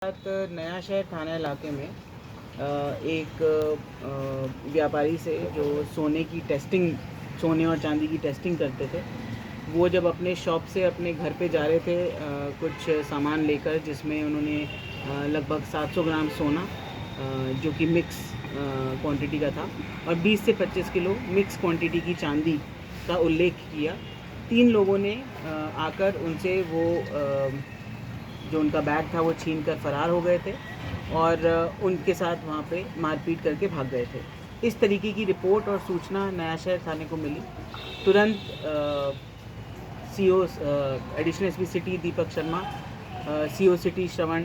साथ नया शहर थाना इलाके में एक व्यापारी से जो सोने और चांदी की टेस्टिंग करते थे, वो जब अपने शॉप से अपने घर पे जा रहे थे कुछ सामान लेकर, जिसमें उन्होंने लगभग 700 ग्राम सोना जो कि मिक्स क्वांटिटी का था और 20 से 25 किलो मिक्स क्वांटिटी की चांदी का उल्लेख किया। 3 लोगों ने आकर उनसे वो जो उनका बैग था वो छीन कर फ़रार हो गए थे और उनके साथ वहाँ पे मारपीट करके भाग गए थे। इस तरीके की रिपोर्ट और सूचना नया शहर थाने को मिली। तुरंत CO additional SP city Deepak Sharma, CO city श्रवण,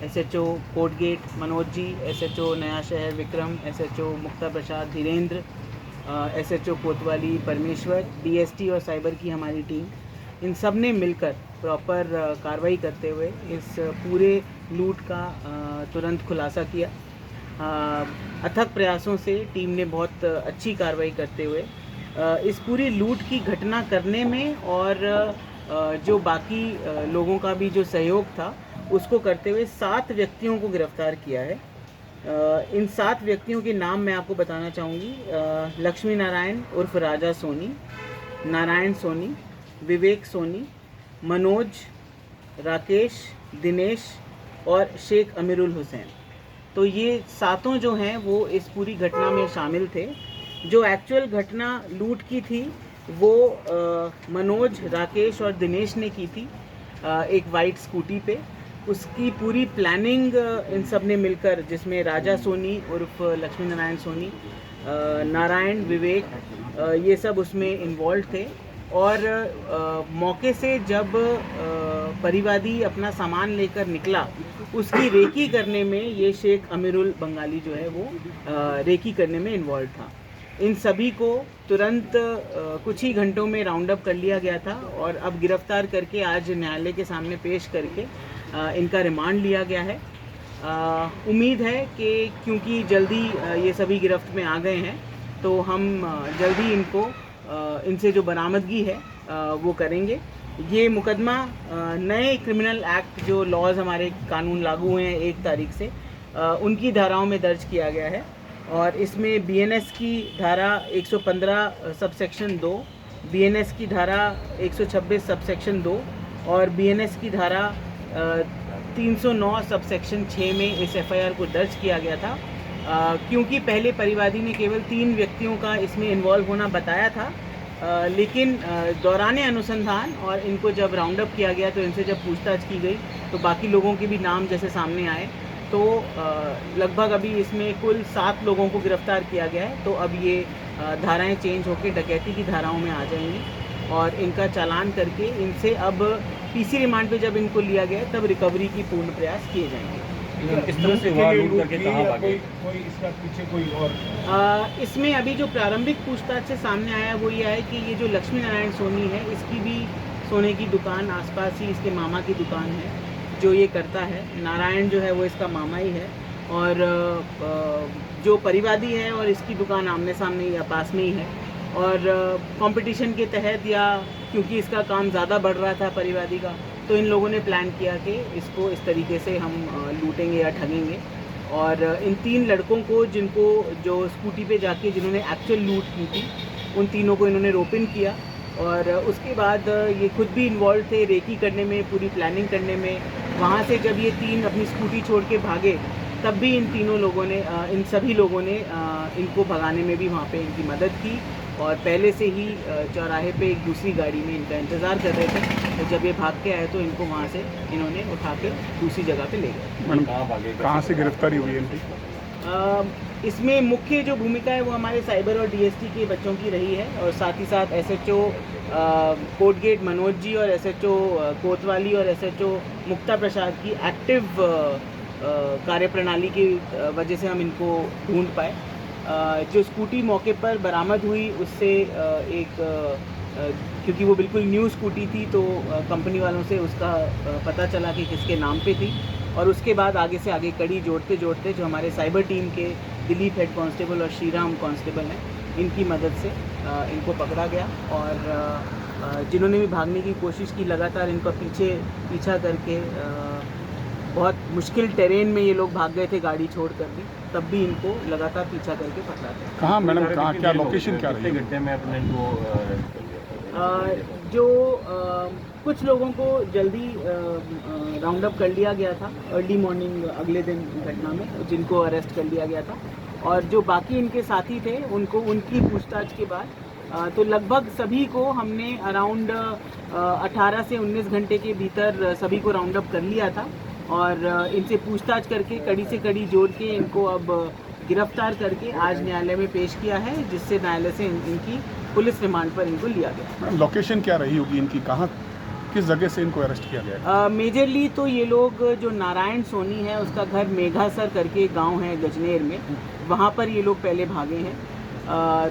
एसएचओ कोटगेट मनोज जी, एसएचओ नया शहर विक्रम, एसएचओ मुक्ता प्रसाद धीरेन्द्र, एसएचओ कोतवाली परमेश्वर, डीएसटी और साइबर की हमारी टीम, इन सब ने मिलकर प्रॉपर कार्रवाई करते हुए इस पूरे लूट का तुरंत खुलासा किया। अथक प्रयासों से टीम ने बहुत अच्छी कार्रवाई करते हुए इस पूरी लूट की घटना करने में और जो बाकी लोगों का भी जो सहयोग था उसको करते हुए 7 व्यक्तियों को गिरफ्तार किया है। इन 7 व्यक्तियों के नाम मैं आपको बताना चाहूँगी। लक्ष्मी नारायण उर्फ राजा सोनी, नारायण सोनी, विवेक सोनी, मनोज, राकेश, दिनेश और शेख अमीरुल हुसैन। तो ये 7 जो हैं वो इस पूरी घटना में शामिल थे। जो एक्चुअल घटना लूट की थी वो मनोज, राकेश और दिनेश ने की थी एक वाइट स्कूटी पे। उसकी पूरी प्लानिंग इन सब ने मिलकर, जिसमें राजा सोनी उर्फ लक्ष्मी नारायण सोनी, नारायण, विवेक, ये सब उसमें इन्वॉल्व थे। और मौके से जब परिवादी अपना सामान लेकर निकला, उसकी रेकी करने में ये शेख अमीरुल बंगाली जो है वो रेकी करने में इन्वॉल्व था। इन सभी को तुरंत कुछ ही घंटों में राउंड अप कर लिया गया था और अब गिरफ्तार करके आज न्यायालय के सामने पेश करके इनका रिमांड लिया गया है। उम्मीद है कि क्योंकि जल्दी ये सभी गिरफ्त में आ गए हैं तो हम जल्दी इनको इनसे जो बरामदगी है वो करेंगे। ये मुकदमा नए क्रिमिनल एक्ट जो लॉज हमारे कानून लागू हुए हैं 1 तारीख से, उनकी धाराओं में दर्ज किया गया है और इसमें बीएनएस की धारा 115 सबसेक्शन 2, बीएनएस की धारा 126 सबसेक्शन 2 और बीएनएस की धारा 309 सबसेक्शन 6 में इस एफआईआर को दर्ज किया गया था। क्योंकि पहले परिवादी ने केवल 3 व्यक्तियों का इसमें इन्वॉल्व होना बताया था, लेकिन दौरान अनुसंधान और इनको जब राउंड अप किया गया तो इनसे जब पूछताछ की गई तो बाकी लोगों के भी नाम जैसे सामने आए, तो लगभग अभी इसमें कुल 7 लोगों को गिरफ्तार किया गया है। तो अब ये धाराएं चेंज होकर डकैती की धाराओं में आ जाएंगी और इनका चालान करके इनसे अब पीसी रिमांड पे जब इनको लिया गया तब रिकवरी की पूर्ण प्रयास किए जाएंगे। किस तरह से हुआ, लूट करके कहाँ भागे? कोई इसका पीछे कोई और इसमें अभी जो प्रारंभिक पूछताछ से सामने आया वो ये है कि ये जो लक्ष्मी नारायण सोनी है, इसकी भी सोने की दुकान आसपास ही इसके मामा की दुकान है जो ये करता है। नारायण जो है वो इसका मामा ही है और जो परिवादी है और इसकी दुकान आमने सामने ही या पास में ही है। और कंपटीशन के तहत या क्योंकि इसका काम ज़्यादा बढ़ रहा था परिवादी का, तो इन लोगों ने प्लान किया कि इसको इस तरीके से हम लूटेंगे या ठगेंगे। और इन 3 लड़कों को जो स्कूटी पे जाके जिन्होंने एक्चुअल लूट की थी, उन तीनों को इन्होंने रोप इन किया और उसके बाद ये खुद भी इन्वॉल्व थे रेकी करने में, पूरी प्लानिंग करने में। वहाँ से जब ये 3 अपनी स्कूटी छोड़ के भागे तब भी इन सभी लोगों ने इनको भगाने में भी वहाँ पे इनकी मदद की और पहले से ही चौराहे पे एक दूसरी गाड़ी में इनका इंतज़ार कर रहे थे। तो जब ये भाग के आए तो इनको वहाँ से इन्होंने उठा के दूसरी जगह पे ले गए। मैडम कहाँ भागे, कहाँ से गिरफ्तारी हुई इनकी? इसमें मुख्य जो भूमिका है वो हमारे साइबर और डीएसटी के बच्चों की रही है और साथ ही साथ एसएचओ कोटगेट मनोज जी और एसएचओ कोतवाली और एसएचओ मुक्ता प्रसाद की एक्टिव कार्यप्रणाली की वजह से हम इनको ढूंढ पाए। जो स्कूटी मौके पर बरामद हुई उससे क्योंकि वो बिल्कुल न्यू स्कूटी थी तो कंपनी वालों से उसका पता चला कि किसके नाम पे थी और उसके बाद आगे से आगे कड़ी जोड़ते जोड़ते जो हमारे साइबर टीम के दिलीप हेड कांस्टेबल और श्रीराम कांस्टेबल हैं, इनकी मदद से इनको पकड़ा गया और जिन्होंने भी भागने की कोशिश की लगातार इनका पीछा करके बहुत मुश्किल टेरेन में ये लोग भाग गए थे गाड़ी छोड़ कर भी, तब भी इनको लगातार पीछा करके पकड़ा था। कहाँ मैडम, कहाँ, क्या लोकेशन क्या रही? घंटे में अपने इनको कुछ लोगों को जल्दी राउंड अप कर लिया गया था अर्ली मॉर्निंग अगले दिन घटना में, जिनको अरेस्ट कर लिया गया था, और जो बाकी इनके साथी थे उनको उनकी पूछताछ के बाद तो लगभग सभी को हमने अराउंड 18 से 19 घंटे के भीतर सभी को राउंड अप कर लिया था, और इनसे पूछताछ करके कड़ी से कड़ी जोड़ के इनको अब गिरफ्तार करके आज न्यायालय में पेश किया है, जिससे न्यायालय से इनकी पुलिस रिमांड पर इनको लिया गया। लोकेशन क्या रही होगी इनकी, कहाँ किस जगह से इनको अरेस्ट किया गया? मेजरली तो ये लोग जो नारायण सोनी है उसका घर मेघासर करके गांव है गजनेर में, वहाँ पर ये लोग पहले भागे हैं।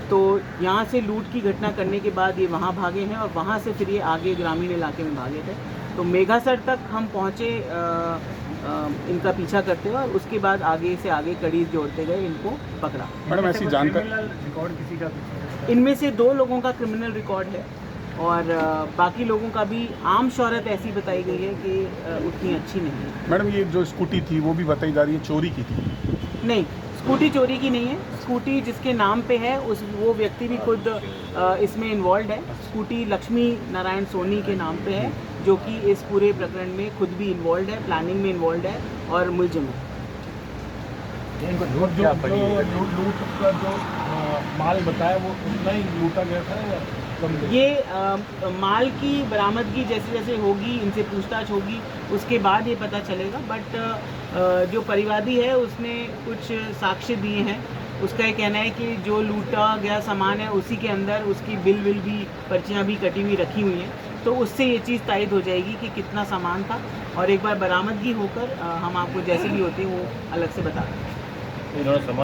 तो यहाँ से लूट की घटना करने के बाद ये वहाँ भागे हैं, और वहाँ से फिर ये आगे ग्रामीण इलाके में भागे थे। तो मेघासर तक हम पहुँचे इनका पीछा करते हुए, और उसके बाद आगे से आगे कड़ी जोड़ते गए इनको पकड़ा। मैडम ऐसी जानकारी, रिकॉर्ड किसी का? इनमें से 2 लोगों का क्रिमिनल रिकॉर्ड है, और बाकी लोगों का भी आम शोहरत ऐसी बताई गई है कि उतनी अच्छी नहीं है। मैडम ये जो स्कूटी थी वो भी बताई जा रही है चोरी की थी? नहीं, स्कूटी चोरी की नहीं है। स्कूटी जिसके नाम पे है वो व्यक्ति भी खुद इसमें इन्वॉल्व है। स्कूटी लक्ष्मी नारायण सोनी के नाम पे है, जो कि इस पूरे प्रकरण में खुद भी इन्वॉल्व है, प्लानिंग में इन्वॉल्व है और मुलजिम है। लूट का जो माल बताया वो उतना ही लूटा गया था या कम? ये माल की बरामदगी जैसे जैसे होगी, इनसे पूछताछ होगी, उसके बाद ये पता चलेगा। बट जो परिवादी है उसने कुछ साक्ष्य दिए हैं। उसका ये कहना है कि जो लूटा गया सामान है उसी के अंदर उसकी बिल भी पर्चियाँ भी कटी हुई रखी हुई हैं, तो उससे ये चीज़ तायद हो जाएगी कि कितना सामान था, और एक बार बरामदगी होकर हम आपको जैसे भी होते हैं वो अलग से बता देंगे।